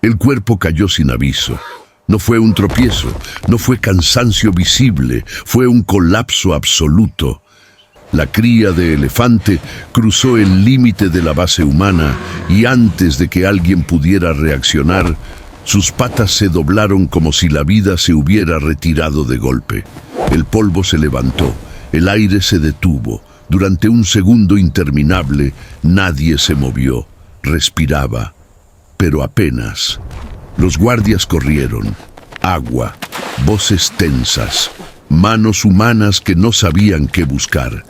El cuerpo cayó sin aviso. No fue un tropiezo, no fue cansancio visible, fue un colapso absoluto. La cría de elefante cruzó el límite de la base humana y antes de que alguien pudiera reaccionar, sus patas se doblaron como si la vida se hubiera retirado de golpe. El polvo se levantó, el aire se detuvo. Durante un segundo interminable, nadie se movió, respiraba, pero apenas. Los guardias corrieron. Agua, voces tensas, manos humanas que no sabían qué buscar.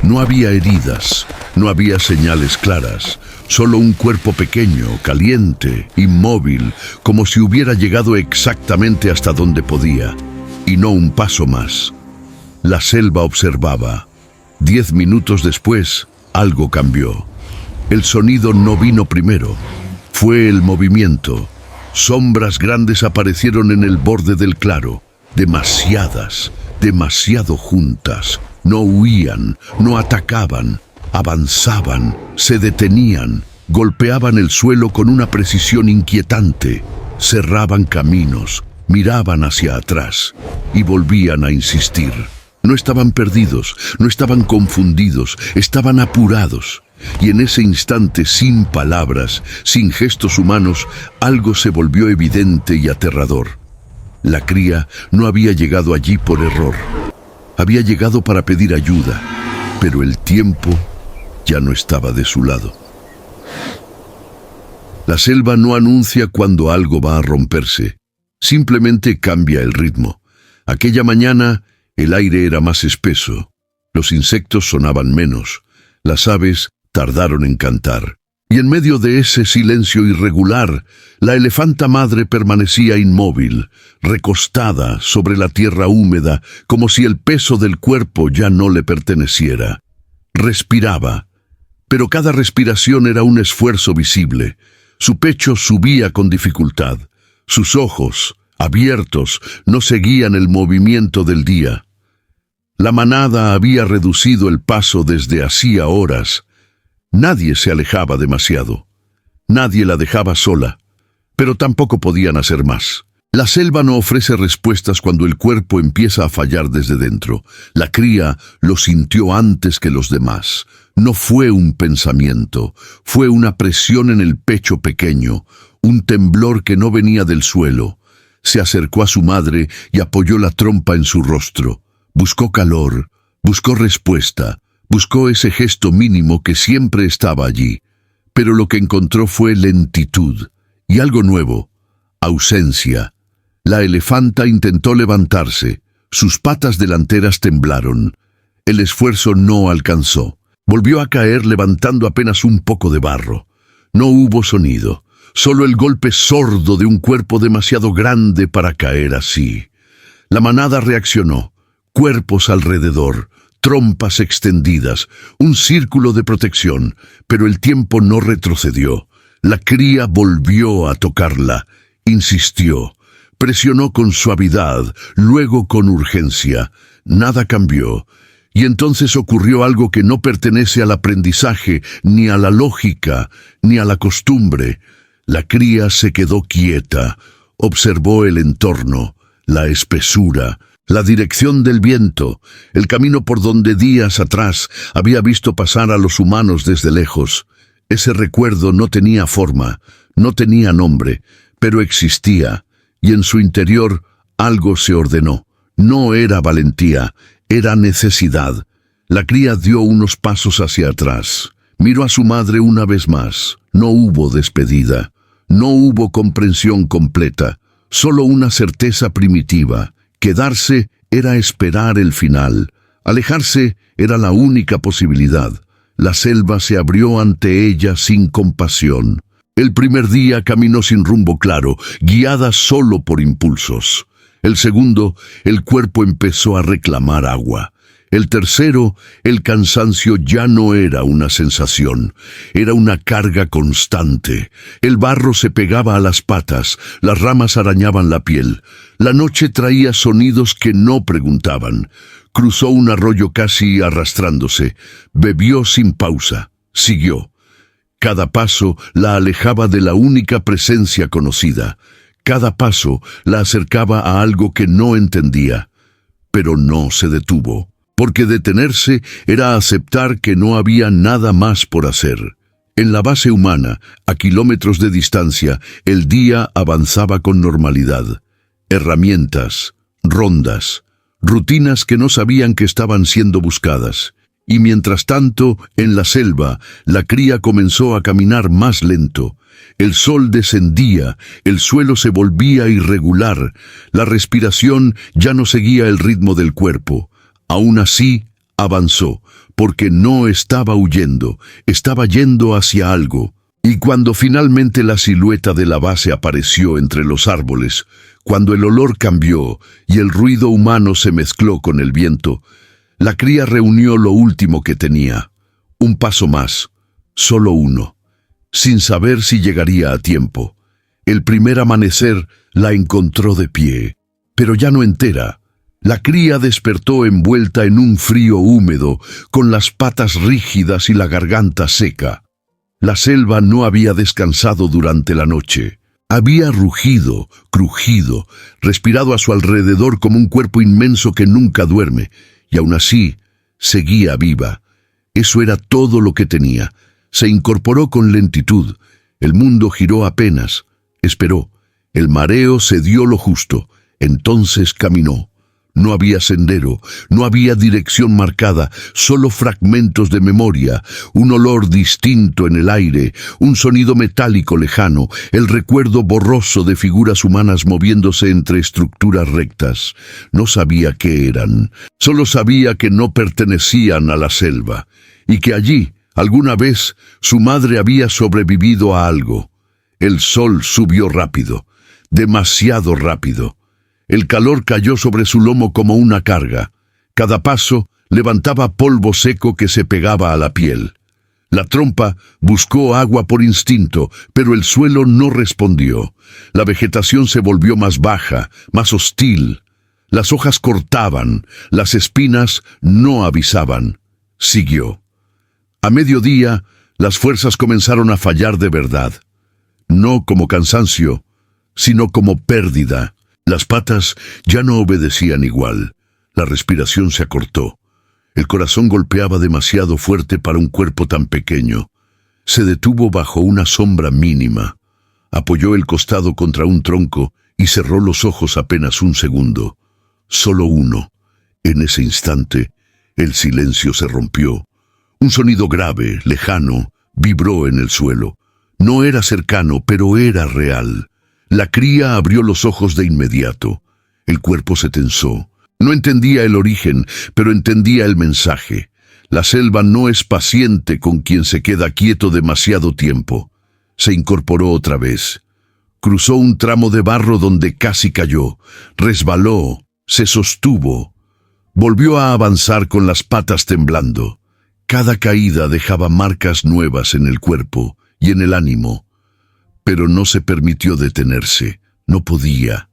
No había heridas, no había señales claras, solo un cuerpo pequeño, caliente, inmóvil, como si hubiera llegado exactamente hasta donde podía, y no un paso más. La selva observaba. 10 minutos después, algo cambió. El sonido no vino primero, fue el movimiento. Sombras grandes aparecieron en el borde del claro, demasiadas, demasiado juntas. No huían, no atacaban, avanzaban, se detenían, golpeaban el suelo con una precisión inquietante, cerraban caminos, miraban hacia atrás y volvían a insistir. No estaban perdidos, no estaban confundidos, estaban apurados. Y en ese instante, sin palabras, sin gestos humanos, algo se volvió evidente y aterrador. La cría no había llegado allí por error. Había llegado para pedir ayuda, pero el tiempo ya no estaba de su lado. La selva no anuncia cuando algo va a romperse, simplemente cambia el ritmo. Aquella mañana el aire era más espeso, los insectos sonaban menos, las aves tardaron en cantar. Y en medio de ese silencio irregular, la elefanta madre permanecía inmóvil, recostada sobre la tierra húmeda, como si el peso del cuerpo ya no le perteneciera. Respiraba, pero cada respiración era un esfuerzo visible. Su pecho subía con dificultad. Sus ojos, abiertos, no seguían el movimiento del día. La manada había reducido el paso desde hacía horas. Nadie se alejaba demasiado. Nadie la dejaba sola, pero tampoco podían hacer más. La selva no ofrece respuestas cuando el cuerpo empieza a fallar desde dentro. La cría lo sintió antes que los demás. No fue un pensamiento, fue una presión en el pecho pequeño, un temblor que no venía del suelo. Se acercó a su madre y apoyó la trompa en su rostro. Buscó calor, buscó respuesta. Buscó ese gesto mínimo que siempre estaba allí, pero lo que encontró fue lentitud y algo nuevo, ausencia. La elefanta intentó levantarse, sus patas delanteras temblaron. El esfuerzo no alcanzó. Volvió a caer levantando apenas un poco de barro. No hubo sonido, solo el golpe sordo de un cuerpo demasiado grande para caer así. La manada reaccionó, cuerpos alrededor, trompas extendidas, un círculo de protección, pero el tiempo no retrocedió. La cría volvió a tocarla, insistió, presionó con suavidad, luego con urgencia. Nada cambió, y entonces ocurrió algo que no pertenece al aprendizaje, ni a la lógica, ni a la costumbre. La cría se quedó quieta, observó el entorno, la espesura, la dirección del viento, el camino por donde días atrás había visto pasar a los humanos desde lejos. Ese recuerdo no tenía forma, no tenía nombre, pero existía, y en su interior algo se ordenó. No era valentía, era necesidad. La cría dio unos pasos hacia atrás. Miró a su madre una vez más. No hubo despedida, no hubo comprensión completa, solo una certeza primitiva. Quedarse era esperar el final. Alejarse era la única posibilidad. La selva se abrió ante ella sin compasión. El primer día caminó sin rumbo claro, guiada solo por impulsos. El segundo, el cuerpo empezó a reclamar agua. El tercero, el cansancio ya no era una sensación, era una carga constante. El barro se pegaba a las patas, las ramas arañaban la piel. La noche traía sonidos que no preguntaban. Cruzó un arroyo casi arrastrándose, bebió sin pausa, siguió. Cada paso la alejaba de la única presencia conocida. Cada paso la acercaba a algo que no entendía. Pero no se detuvo, porque detenerse era aceptar que no había nada más por hacer. En la base humana, a kilómetros de distancia, el día avanzaba con normalidad. Herramientas, rondas, rutinas que no sabían que estaban siendo buscadas. Y mientras tanto, en la selva, la cría comenzó a caminar más lento. El sol descendía, el suelo se volvía irregular, la respiración ya no seguía el ritmo del cuerpo. Aún así, avanzó, porque no estaba huyendo, estaba yendo hacia algo. Y cuando finalmente la silueta de la base apareció entre los árboles, cuando el olor cambió y el ruido humano se mezcló con el viento, la cría reunió lo último que tenía. Un paso más, solo uno, sin saber si llegaría a tiempo. El primer amanecer la encontró de pie, pero ya no entera. La cría despertó envuelta en un frío húmedo, con las patas rígidas y la garganta seca. La selva no había descansado durante la noche. Había rugido, crujido, respirado a su alrededor como un cuerpo inmenso que nunca duerme, y aún así seguía viva. Eso era todo lo que tenía. Se incorporó con lentitud. El mundo giró apenas. Esperó. El mareo se dio lo justo. Entonces caminó. No había sendero, no había dirección marcada, solo fragmentos de memoria, un olor distinto en el aire, un sonido metálico lejano, el recuerdo borroso de figuras humanas moviéndose entre estructuras rectas. No sabía qué eran, solo sabía que no pertenecían a la selva, y que allí, alguna vez, su madre había sobrevivido a algo. El sol subió rápido, demasiado rápido. El calor cayó sobre su lomo como una carga. Cada paso levantaba polvo seco que se pegaba a la piel. La trompa buscó agua por instinto, pero el suelo no respondió. La vegetación se volvió más baja, más hostil. Las hojas cortaban, las espinas no avisaban. Siguió. A mediodía, las fuerzas comenzaron a fallar de verdad. No como cansancio, sino como pérdida. Las patas ya no obedecían igual. La respiración se acortó. El corazón golpeaba demasiado fuerte para un cuerpo tan pequeño. Se detuvo bajo una sombra mínima. Apoyó el costado contra un tronco y cerró los ojos apenas un segundo. Solo uno. En ese instante, el silencio se rompió. Un sonido grave, lejano, vibró en el suelo. No era cercano, pero era real. La cría abrió los ojos de inmediato. El cuerpo se tensó. No entendía el origen, pero entendía el mensaje. La selva no es paciente con quien se queda quieto demasiado tiempo. Se incorporó otra vez. Cruzó un tramo de barro donde casi cayó. Resbaló, se sostuvo. Volvió a avanzar con las patas temblando. Cada caída dejaba marcas nuevas en el cuerpo y en el ánimo. Pero no se permitió detenerse, no podía.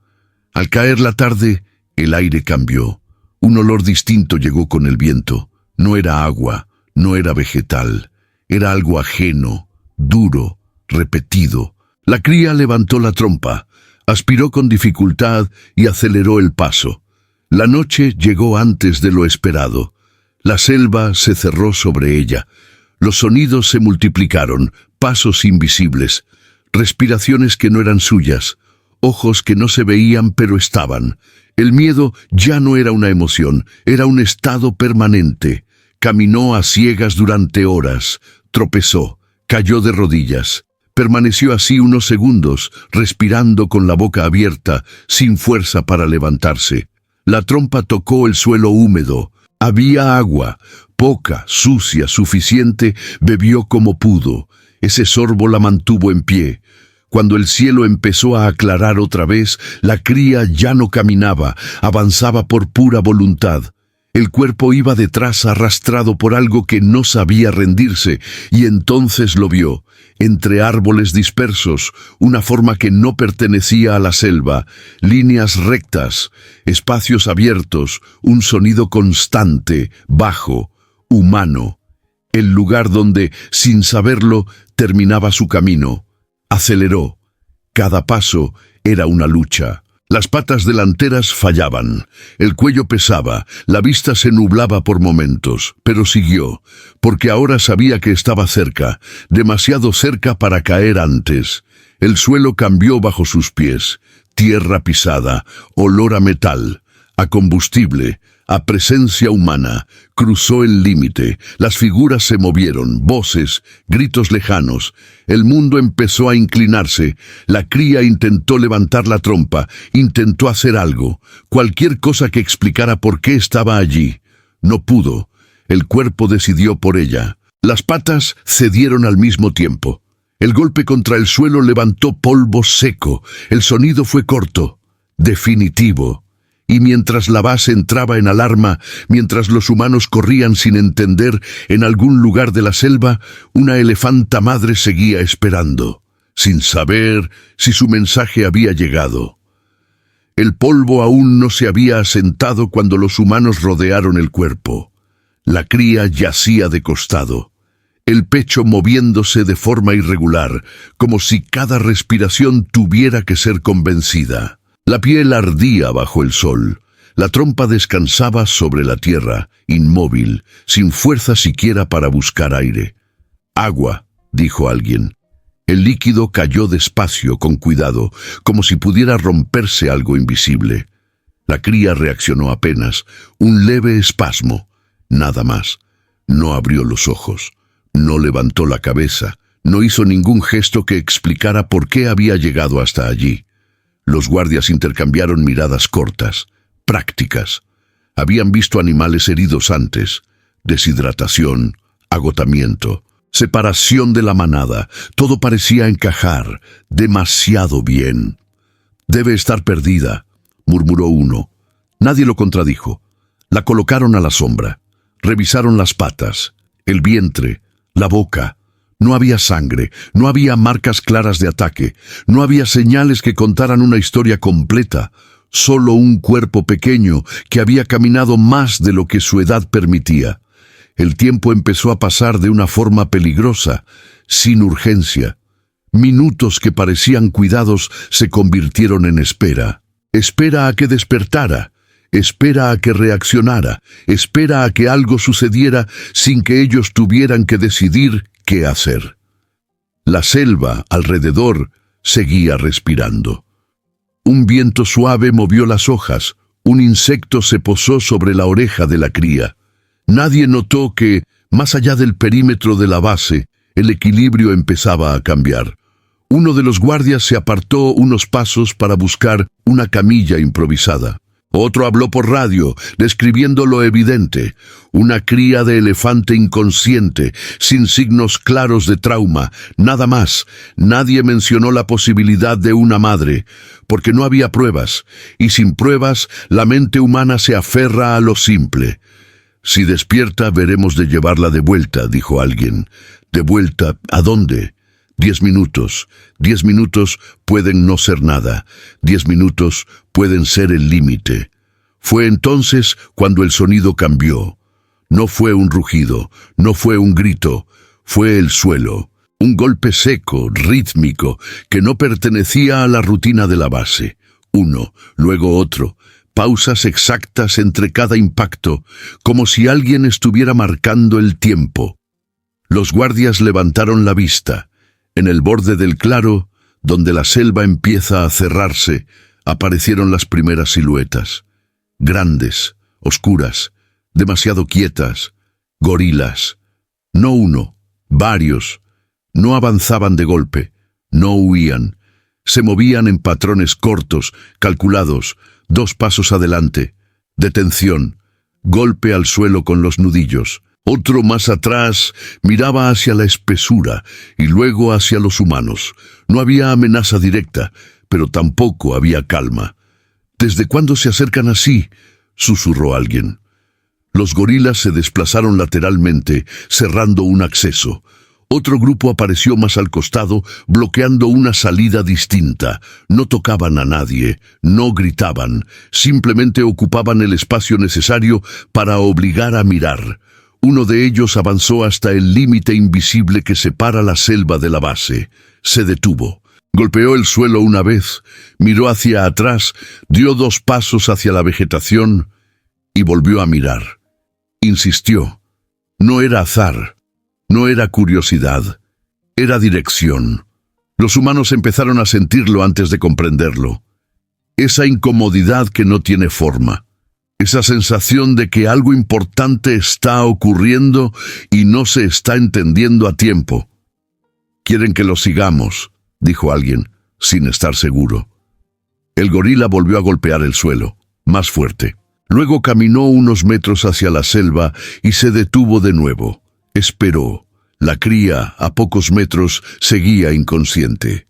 Al caer la tarde, el aire cambió. Un olor distinto llegó con el viento. No era agua, no era vegetal. Era algo ajeno, duro, repetido. La cría levantó la trompa, aspiró con dificultad y aceleró el paso. La noche llegó antes de lo esperado. La selva se cerró sobre ella. Los sonidos se multiplicaron, pasos invisibles. Respiraciones que no eran suyas, ojos que no se veían pero estaban. El miedo ya no era una emoción, era un estado permanente. Caminó a ciegas durante horas, tropezó, cayó de rodillas. Permaneció así unos segundos, respirando con la boca abierta, sin fuerza para levantarse. La trompa tocó el suelo húmedo. Había agua, poca, sucia, suficiente, bebió como pudo. Ese sorbo la mantuvo en pie. Cuando el cielo empezó a aclarar otra vez, la cría ya no caminaba, avanzaba por pura voluntad. El cuerpo iba detrás arrastrado por algo que no sabía rendirse, y entonces lo vio, entre árboles dispersos, una forma que no pertenecía a la selva, líneas rectas, espacios abiertos, un sonido constante, bajo, humano. el lugar donde, sin saberlo, terminaba su camino. Aceleró. Cada paso era una lucha. Las patas delanteras fallaban, el cuello pesaba, la vista se nublaba por momentos, pero siguió, porque ahora sabía que estaba cerca, demasiado cerca para caer antes. El suelo cambió bajo sus pies, tierra pisada, olor a metal, a combustible, a presencia humana. Cruzó el límite, las figuras se movieron, voces, gritos lejanos. El mundo empezó a inclinarse. La cría intentó levantar la trompa, intentó hacer algo, cualquier cosa que explicara por qué estaba allí. No pudo. El cuerpo decidió por ella. Las patas cedieron al mismo tiempo. El golpe contra el suelo levantó polvo seco. El sonido fue corto, definitivo. Y mientras la base entraba en alarma, mientras los humanos corrían sin entender, en algún lugar de la selva, una elefanta madre seguía esperando, sin saber si su mensaje había llegado. El polvo aún no se había asentado cuando los humanos rodearon el cuerpo. La cría yacía de costado, el pecho moviéndose de forma irregular, como si cada respiración tuviera que ser convencida. La piel ardía bajo el sol. La trompa descansaba sobre la tierra, inmóvil, sin fuerza siquiera para buscar aire. «Agua», dijo alguien. El líquido cayó despacio, con cuidado, como si pudiera romperse algo invisible. La cría reaccionó apenas, un leve espasmo, nada más. No abrió los ojos, no levantó la cabeza, no hizo ningún gesto que explicara por qué había llegado hasta allí. Los guardias intercambiaron miradas cortas, prácticas. Habían visto animales heridos antes. Deshidratación, agotamiento, separación de la manada. Todo parecía encajar demasiado bien. «Debe estar perdida», murmuró uno. Nadie lo contradijo. La colocaron a la sombra. Revisaron las patas, el vientre, la boca. No había sangre, no había marcas claras de ataque, no había señales que contaran una historia completa, solo un cuerpo pequeño que había caminado más de lo que su edad permitía. El tiempo empezó a pasar de una forma peligrosa, sin urgencia. Minutos que parecían cuidados se convirtieron en espera. Espera a que despertara, espera a que reaccionara, espera a que algo sucediera sin que ellos tuvieran que decidir qué hacer. La selva alrededor seguía respirando. Un viento suave movió las hojas, un insecto se posó sobre la oreja de la cría. Nadie notó que, más allá del perímetro de la base, el equilibrio empezaba a cambiar. Uno de los guardias se apartó unos pasos para buscar una camilla improvisada. Otro habló por radio, describiendo lo evidente: una cría de elefante inconsciente, sin signos claros de trauma, nada más. Nadie mencionó la posibilidad de una madre, porque no había pruebas, y sin pruebas la mente humana se aferra a lo simple. «Si despierta, veremos de llevarla de vuelta», dijo alguien. «¿De vuelta? ¿A dónde?» 10 minutos. 10 minutos pueden no ser nada. 10 minutos pueden ser el límite. Fue entonces cuando el sonido cambió. No fue un rugido, no fue un grito, fue el suelo. Un golpe seco, rítmico, que no pertenecía a la rutina de la base. Uno, luego otro. Pausas exactas entre cada impacto, como si alguien estuviera marcando el tiempo. Los guardias levantaron la vista. En el borde del claro, donde la selva empieza a cerrarse, aparecieron las primeras siluetas. Grandes, oscuras, demasiado quietas, gorilas. No uno, varios. No avanzaban de golpe, no huían. Se movían en patrones cortos, calculados, 2 pasos adelante. Detención, golpe al suelo con los nudillos. Otro más atrás miraba hacia la espesura y luego hacia los humanos. No había amenaza directa, pero tampoco había calma. «¿Desde cuándo se acercan así?», susurró alguien. Los gorilas se desplazaron lateralmente, cerrando un acceso. Otro grupo apareció más al costado, bloqueando una salida distinta. No tocaban a nadie, no gritaban, simplemente ocupaban el espacio necesario para obligar a mirar. Uno de ellos avanzó hasta el límite invisible que separa la selva de la base. Se detuvo. Golpeó el suelo una vez, miró hacia atrás, dio 2 pasos hacia la vegetación y volvió a mirar. Insistió. No era azar, no era curiosidad, era dirección. Los humanos empezaron a sentirlo antes de comprenderlo. Esa incomodidad que no tiene forma. Esa sensación de que algo importante está ocurriendo y no se está entendiendo a tiempo. «Quieren que lo sigamos», dijo alguien, sin estar seguro. El gorila volvió a golpear el suelo, más fuerte. Luego caminó unos metros hacia la selva y se detuvo de nuevo. Esperó. La cría, a pocos metros, seguía inconsciente.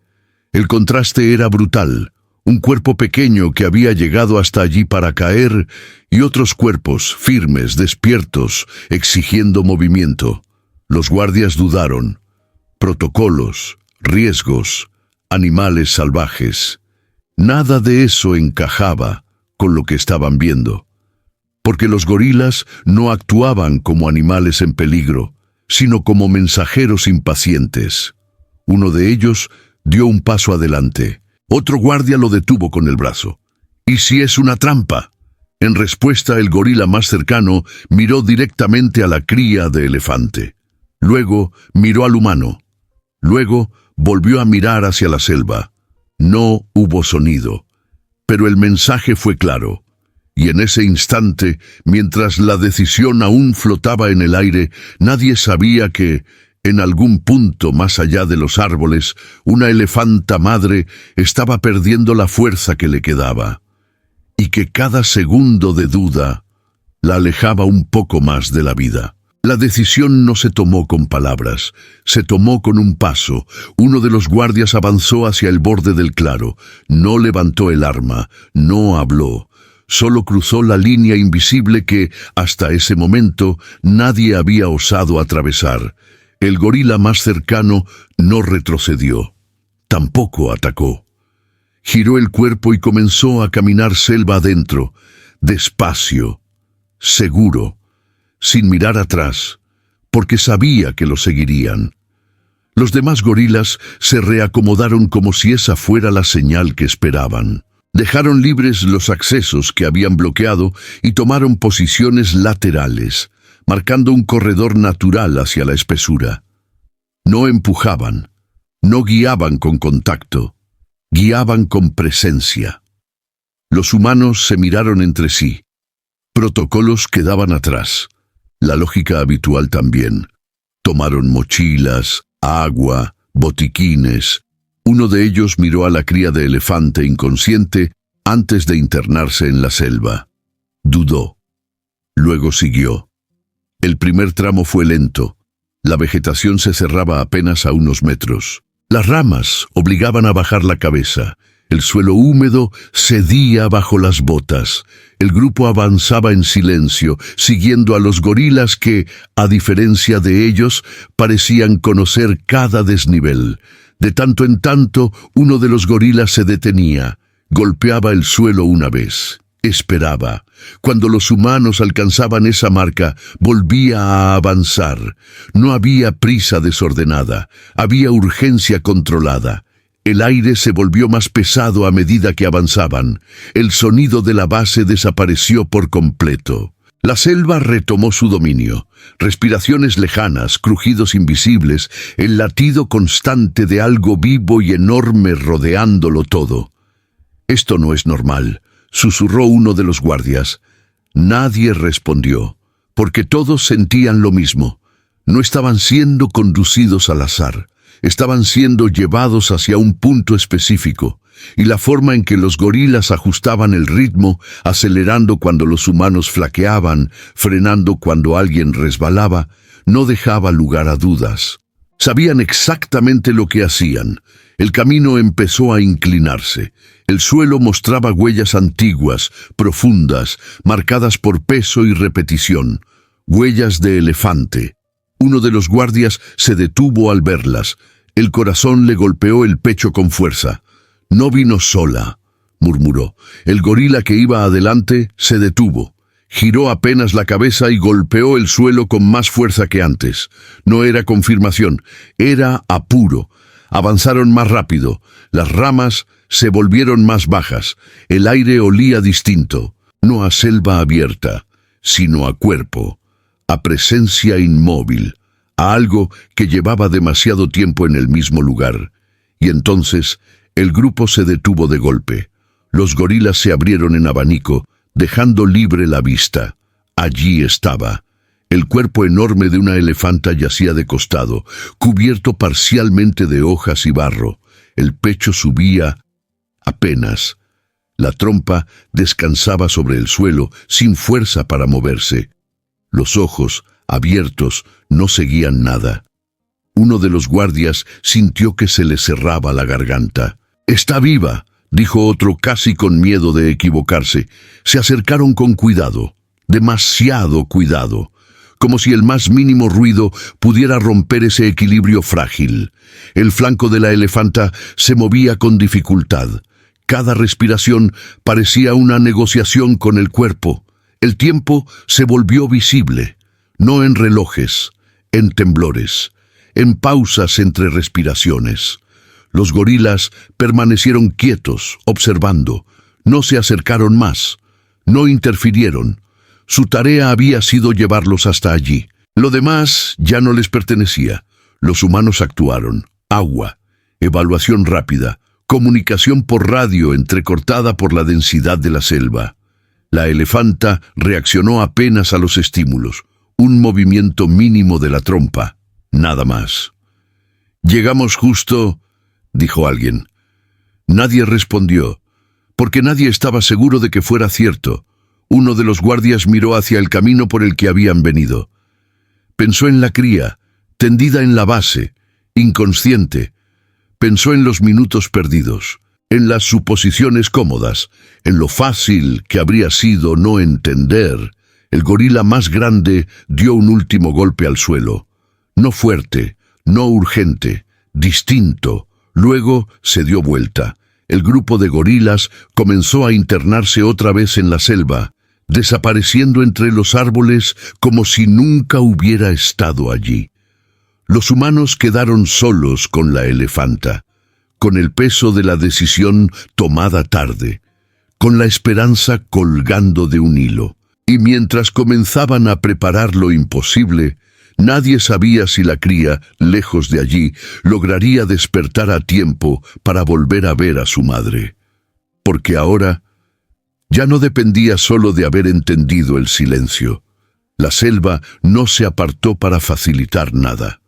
El contraste era brutal. Un cuerpo pequeño que había llegado hasta allí para caer y otros cuerpos firmes, despiertos, exigiendo movimiento. Los guardias dudaron. Protocolos, riesgos, animales salvajes. Nada de eso encajaba con lo que estaban viendo. Porque los gorilas no actuaban como animales en peligro, sino como mensajeros impacientes. Uno de ellos dio un paso adelante. Otro guardia lo detuvo con el brazo. «¿Y si es una trampa?». En respuesta, el gorila más cercano miró directamente a la cría de elefante. Luego miró al humano. Luego volvió a mirar hacia la selva. No hubo sonido, pero el mensaje fue claro. Y en ese instante, mientras la decisión aún flotaba en el aire, nadie sabía que, en algún punto más allá de los árboles, una elefanta madre estaba perdiendo la fuerza que le quedaba, y que cada segundo de duda la alejaba un poco más de la vida. La decisión no se tomó con palabras, se tomó con un paso. Uno de los guardias avanzó hacia el borde del claro, no levantó el arma, no habló. Solo cruzó la línea invisible que, hasta ese momento, nadie había osado atravesar. El gorila más cercano no retrocedió. Tampoco atacó. Giró el cuerpo y comenzó a caminar selva adentro, despacio, seguro, sin mirar atrás, porque sabía que lo seguirían. Los demás gorilas se reacomodaron como si esa fuera la señal que esperaban. Dejaron libres los accesos que habían bloqueado y tomaron posiciones laterales, marcando un corredor natural hacia la espesura. No empujaban, no guiaban con contacto, guiaban con presencia. Los humanos se miraron entre sí. Protocolos quedaban atrás, la lógica habitual también. Tomaron mochilas, agua, botiquines. Uno de ellos miró a la cría de elefante inconsciente antes de internarse en la selva. Dudó. Luego siguió. El primer tramo fue lento. La vegetación se cerraba apenas a unos metros. Las ramas obligaban a bajar la cabeza. El suelo húmedo cedía bajo las botas. El grupo avanzaba en silencio, siguiendo a los gorilas que, a diferencia de ellos, parecían conocer cada desnivel. De tanto en tanto, uno de los gorilas se detenía, golpeaba el suelo una vez, esperaba. Cuando los humanos alcanzaban esa marca, volvía a avanzar. No había prisa desordenada, había urgencia controlada. El aire se volvió más pesado a medida que avanzaban. El sonido de la base desapareció por completo. La selva retomó su dominio. Respiraciones lejanas, crujidos invisibles, el latido constante de algo vivo y enorme rodeándolo todo. «Esto no es normal», susurró uno de los guardias. Nadie respondió, porque todos sentían lo mismo. No estaban siendo conducidos al azar. Estaban siendo llevados hacia un punto específico, y la forma en que los gorilas ajustaban el ritmo, acelerando cuando los humanos flaqueaban, frenando cuando alguien resbalaba, no dejaba lugar a dudas. Sabían exactamente lo que hacían. El camino empezó a inclinarse. El suelo mostraba huellas antiguas, profundas, marcadas por peso y repetición. Huellas de elefante. Uno de los guardias se detuvo al verlas. El corazón le golpeó el pecho con fuerza. «No vino sola», murmuró. El gorila que iba adelante se detuvo. Giró apenas la cabeza y golpeó el suelo con más fuerza que antes. No era confirmación, era apuro. Avanzaron más rápido. Las ramas se volvieron más bajas. El aire olía distinto. No a selva abierta, sino a cuerpo, a presencia inmóvil, a algo que llevaba demasiado tiempo en el mismo lugar. Y entonces el grupo se detuvo de golpe. Los gorilas se abrieron en abanico, dejando libre la vista. Allí estaba. El cuerpo enorme de una elefanta yacía de costado, cubierto parcialmente de hojas y barro. El pecho subía apenas. La trompa descansaba sobre el suelo, sin fuerza para moverse. Los ojos, abiertos, no seguían nada. Uno de los guardias sintió que se le cerraba la garganta. «¡Está viva!», dijo otro casi con miedo de equivocarse. Se acercaron con cuidado, demasiado cuidado, como si el más mínimo ruido pudiera romper ese equilibrio frágil. El flanco de la elefanta se movía con dificultad. Cada respiración parecía una negociación con el cuerpo. El tiempo se volvió visible, no en relojes, en temblores, en pausas entre respiraciones. Los gorilas permanecieron quietos, observando. No se acercaron más, no interfirieron. Su tarea había sido llevarlos hasta allí. Lo demás ya no les pertenecía. Los humanos actuaron. Agua, evaluación rápida, comunicación por radio entrecortada por la densidad de la selva. La elefanta reaccionó apenas a los estímulos. Un movimiento mínimo de la trompa, nada más. «Llegamos justo», dijo alguien. Nadie respondió, porque nadie estaba seguro de que fuera cierto. Uno de los guardias miró hacia el camino por el que habían venido. Pensó en la cría, tendida en la base, inconsciente. Pensó en los minutos perdidos, en las suposiciones cómodas, en lo fácil que habría sido no entender. El gorila más grande dio un último golpe al suelo. No fuerte, no urgente, distinto. Luego se dio vuelta. El grupo de gorilas comenzó a internarse otra vez en la selva, desapareciendo entre los árboles como si nunca hubiera estado allí. Los humanos quedaron solos con la elefanta, con el peso de la decisión tomada tarde, con la esperanza colgando de un hilo. Y mientras comenzaban a preparar lo imposible, nadie sabía si la cría, lejos de allí, lograría despertar a tiempo para volver a ver a su madre. Porque ahora ya no dependía solo de haber entendido el silencio. La selva no se apartó para facilitar nada.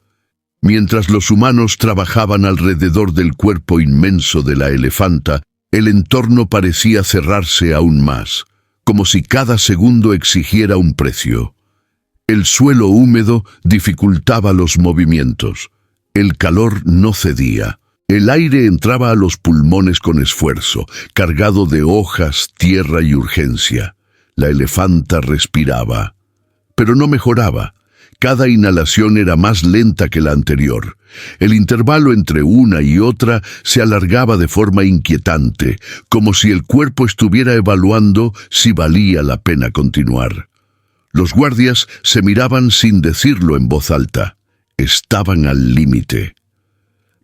Mientras los humanos trabajaban alrededor del cuerpo inmenso de la elefanta, el entorno parecía cerrarse aún más, como si cada segundo exigiera un precio. El suelo húmedo dificultaba los movimientos. El calor no cedía. El aire entraba a los pulmones con esfuerzo, cargado de hojas, tierra y urgencia. La elefanta respiraba, pero no mejoraba. Cada inhalación era más lenta que la anterior. El intervalo entre una y otra se alargaba de forma inquietante, como si el cuerpo estuviera evaluando si valía la pena continuar. Los guardias se miraban sin decirlo en voz alta. Estaban al límite.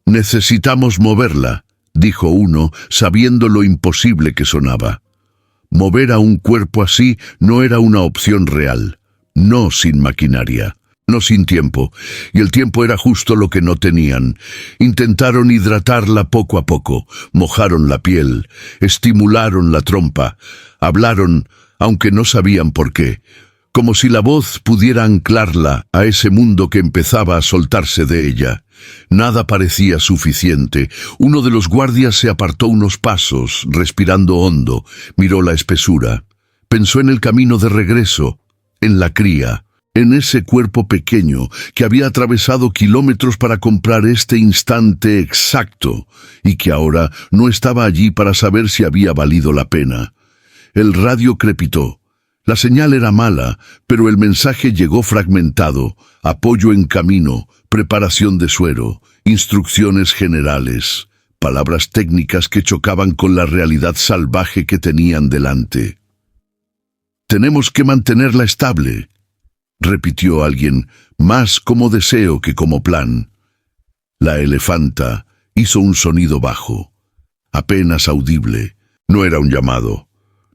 «Necesitamos moverla», dijo uno, sabiendo lo imposible que sonaba. Mover a un cuerpo así no era una opción real, no sin maquinaria. No sin tiempo, y el tiempo era justo lo que no tenían. Intentaron hidratarla poco a poco, mojaron la piel, estimularon la trompa, hablaron, aunque no sabían por qué, como si la voz pudiera anclarla a ese mundo que empezaba a soltarse de ella. Nada parecía suficiente. Uno de los guardias se apartó unos pasos, respirando hondo, miró la espesura. Pensó en el camino de regreso, en la cría, en ese cuerpo pequeño que había atravesado kilómetros para comprar este instante exacto y que ahora no estaba allí para saber si había valido la pena. El radio crepitó. La señal era mala, pero el mensaje llegó fragmentado: apoyo en camino, preparación de suero, instrucciones generales, palabras técnicas que chocaban con la realidad salvaje que tenían delante. Tenemos que mantenerla estable, repitió alguien, más como deseo que como plan. La elefanta hizo un sonido bajo, apenas audible. No era un llamado,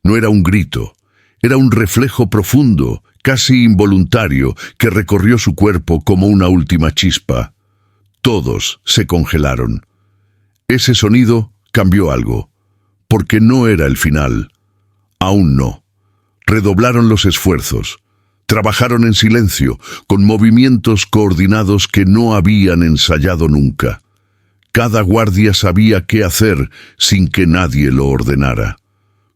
no era un grito, era un reflejo profundo, casi involuntario, que recorrió su cuerpo como una última chispa. Todos se congelaron. Ese sonido cambió algo, porque no era el final. Aún no. Redoblaron los esfuerzos. Trabajaron en silencio, con movimientos coordinados que no habían ensayado nunca. Cada guardia sabía qué hacer sin que nadie lo ordenara.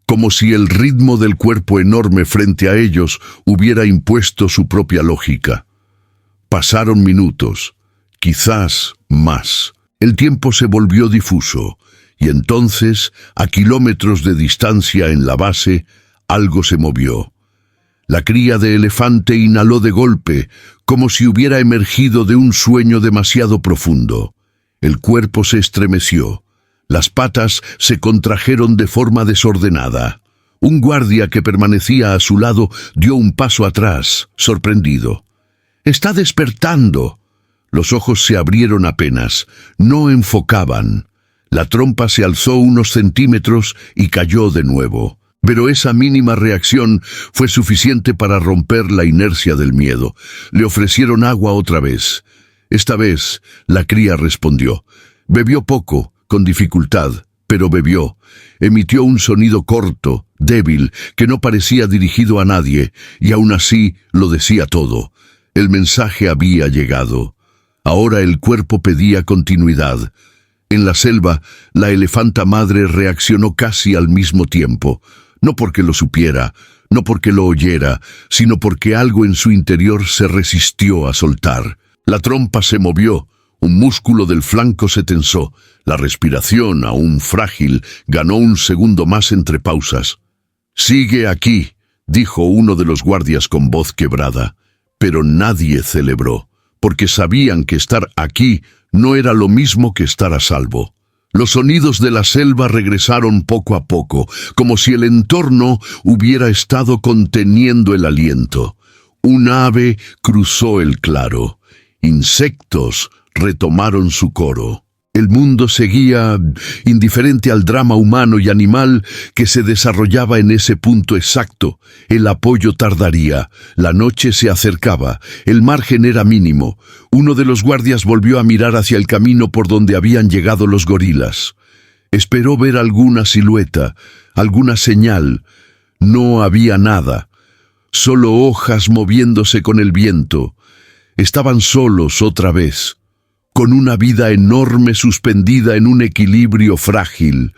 Como si el ritmo del cuerpo enorme frente a ellos hubiera impuesto su propia lógica. Pasaron minutos, quizás más. El tiempo se volvió difuso, y entonces, a kilómetros de distancia en la base, algo se movió. La cría de elefante inhaló de golpe, como si hubiera emergido de un sueño demasiado profundo. El cuerpo se estremeció. Las patas se contrajeron de forma desordenada. Un guardia que permanecía a su lado dio un paso atrás, sorprendido. «¡Está despertando!». Los ojos se abrieron apenas, no enfocaban. La trompa se alzó unos centímetros y cayó de nuevo. Pero esa mínima reacción fue suficiente para romper la inercia del miedo. Le ofrecieron agua otra vez. Esta vez, la cría respondió. Bebió poco, con dificultad, pero bebió. Emitió un sonido corto, débil, que no parecía dirigido a nadie, y aún así lo decía todo. El mensaje había llegado. Ahora el cuerpo pedía continuidad. En la selva, la elefanta madre reaccionó casi al mismo tiempo. No porque lo supiera, no porque lo oyera, sino porque algo en su interior se resistió a soltar. La trompa se movió, un músculo del flanco se tensó, la respiración, aún frágil, ganó un segundo más entre pausas. «Sigue aquí», dijo uno de los guardias con voz quebrada, pero nadie celebró, porque sabían que estar aquí no era lo mismo que estar a salvo. Los sonidos de la selva regresaron poco a poco, como si el entorno hubiera estado conteniendo el aliento. Un ave cruzó el claro. Insectos retomaron su coro. El mundo seguía indiferente al drama humano y animal que se desarrollaba en ese punto exacto. El apoyo tardaría. La noche se acercaba. El margen era mínimo. Uno de los guardias volvió a mirar hacia el camino por donde habían llegado los gorilas. Esperó ver alguna silueta, alguna señal. No había nada. Solo hojas moviéndose con el viento. Estaban solos otra vez, con una vida enorme suspendida en un equilibrio frágil,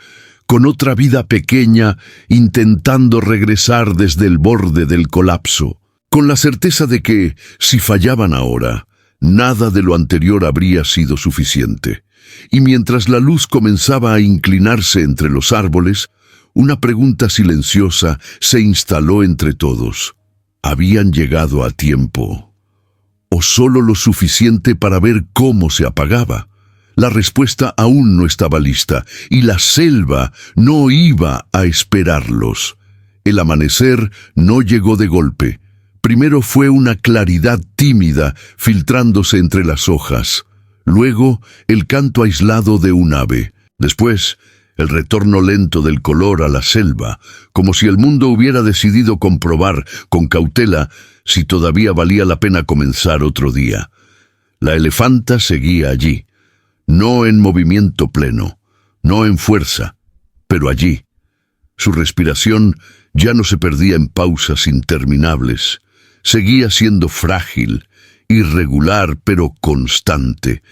con otra vida pequeña intentando regresar desde el borde del colapso, con la certeza de que, si fallaban ahora, nada de lo anterior habría sido suficiente. Y mientras la luz comenzaba a inclinarse entre los árboles, una pregunta silenciosa se instaló entre todos. ¿Habían llegado a tiempo? ¿O solo lo suficiente para ver cómo se apagaba? La respuesta aún no estaba lista, y la selva no iba a esperarlos. El amanecer no llegó de golpe. Primero fue una claridad tímida filtrándose entre las hojas. Luego, el canto aislado de un ave. Después, el retorno lento del color a la selva, como si el mundo hubiera decidido comprobar con cautela si todavía valía la pena comenzar otro día. La elefanta seguía allí, no en movimiento pleno, no en fuerza, pero allí. Su respiración ya no se perdía en pausas interminables. Seguía siendo frágil, irregular, pero constante.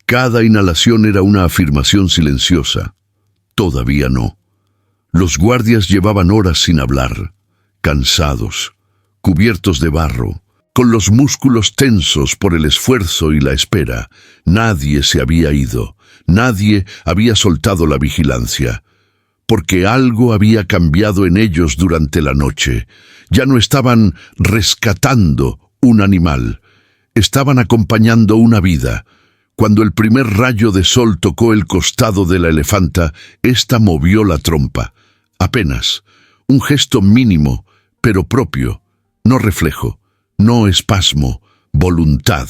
Cada inhalación era una afirmación silenciosa. Todavía no. Los guardias llevaban horas sin hablar, cansados, cubiertos de barro, con los músculos tensos por el esfuerzo y la espera. Nadie se había ido, nadie había soltado la vigilancia, porque algo había cambiado en ellos durante la noche. Ya no estaban rescatando un animal, estaban acompañando una vida. Cuando el primer rayo de sol tocó el costado de la elefanta, ésta movió la trompa. Apenas, un gesto mínimo, pero propio, no reflejo, no espasmo, voluntad.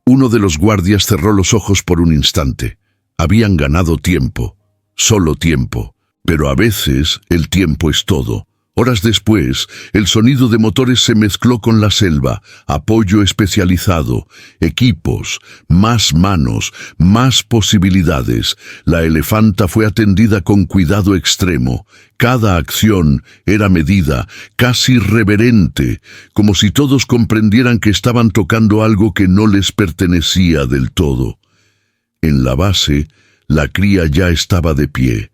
Uno de los guardias cerró los ojos por un instante. Habían ganado tiempo, solo tiempo, pero a veces el tiempo es todo. Horas después, el sonido de motores se mezcló con la selva, apoyo especializado, equipos, más manos, más posibilidades. La elefanta fue atendida con cuidado extremo. Cada acción era medida, casi reverente, como si todos comprendieran que estaban tocando algo que no les pertenecía del todo. En la base, la cría ya estaba de pie.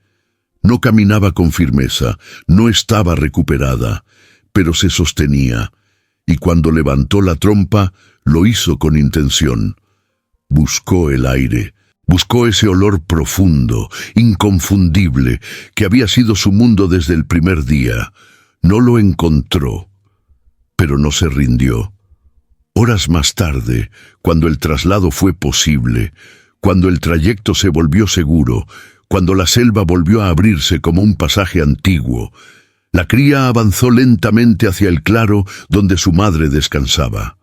No caminaba con firmeza, no estaba recuperada, pero se sostenía, y cuando levantó la trompa, lo hizo con intención. Buscó el aire, buscó ese olor profundo, inconfundible, que había sido su mundo desde el primer día. No lo encontró, pero no se rindió. Horas más tarde, cuando el traslado fue posible, cuando el trayecto se volvió seguro, cuando la selva volvió a abrirse como un pasaje antiguo, la cría avanzó lentamente hacia el claro donde su madre descansaba.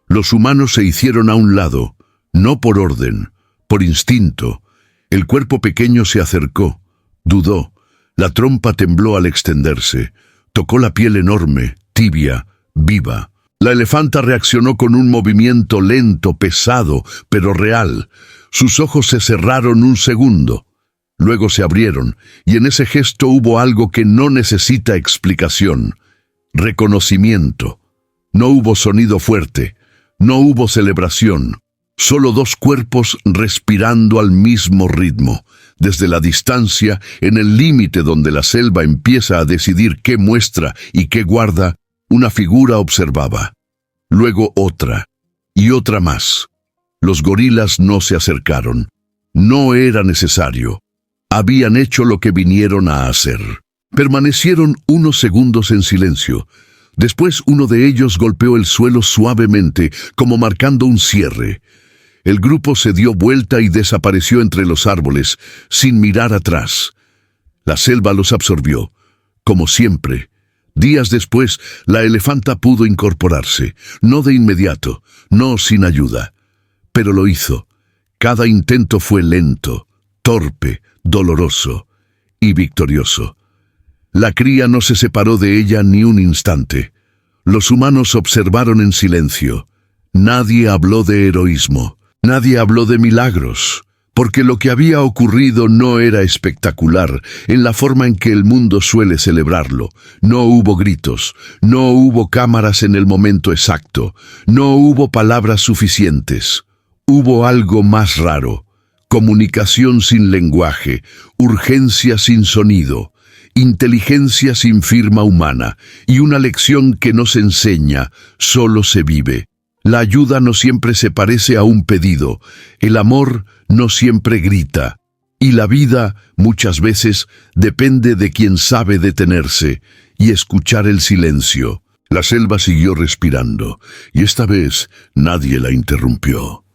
Los humanos se hicieron a un lado, no por orden, por instinto. El cuerpo pequeño se acercó, dudó, la trompa tembló al extenderse, tocó la piel enorme, tibia, viva. La elefanta reaccionó con un movimiento lento, pesado, pero real. Sus ojos se cerraron un segundo. Luego se abrieron, y en ese gesto hubo algo que no necesita explicación. Reconocimiento. No hubo sonido fuerte, no hubo celebración. Solo dos cuerpos respirando al mismo ritmo. Desde la distancia, en el límite donde la selva empieza a decidir qué muestra y qué guarda, una figura observaba. Luego otra, y otra más. Los gorilas no se acercaron. No era necesario. Habían hecho lo que vinieron a hacer. Permanecieron unos segundos en silencio. Después uno de ellos golpeó el suelo suavemente, como marcando un cierre. El grupo se dio vuelta y desapareció entre los árboles, sin mirar atrás. La selva los absorbió, como siempre. Días después, la elefanta pudo incorporarse, no de inmediato, no sin ayuda. Pero lo hizo. Cada intento fue lento, torpe, doloroso y victorioso. La cría no se separó de ella ni un instante. Los humanos observaron en silencio. Nadie habló de heroísmo, nadie habló de milagros, porque lo que había ocurrido no era espectacular en la forma en que el mundo suele celebrarlo. No hubo gritos, no hubo cámaras en el momento exacto, no hubo palabras suficientes. Hubo algo más raro. Comunicación sin lenguaje, urgencia sin sonido, inteligencia sin firma humana, y una lección que no se enseña, solo se vive. La ayuda no siempre se parece a un pedido, el amor no siempre grita, y la vida, muchas veces, depende de quien sabe detenerse y escuchar el silencio. La selva siguió respirando, y esta vez nadie la interrumpió.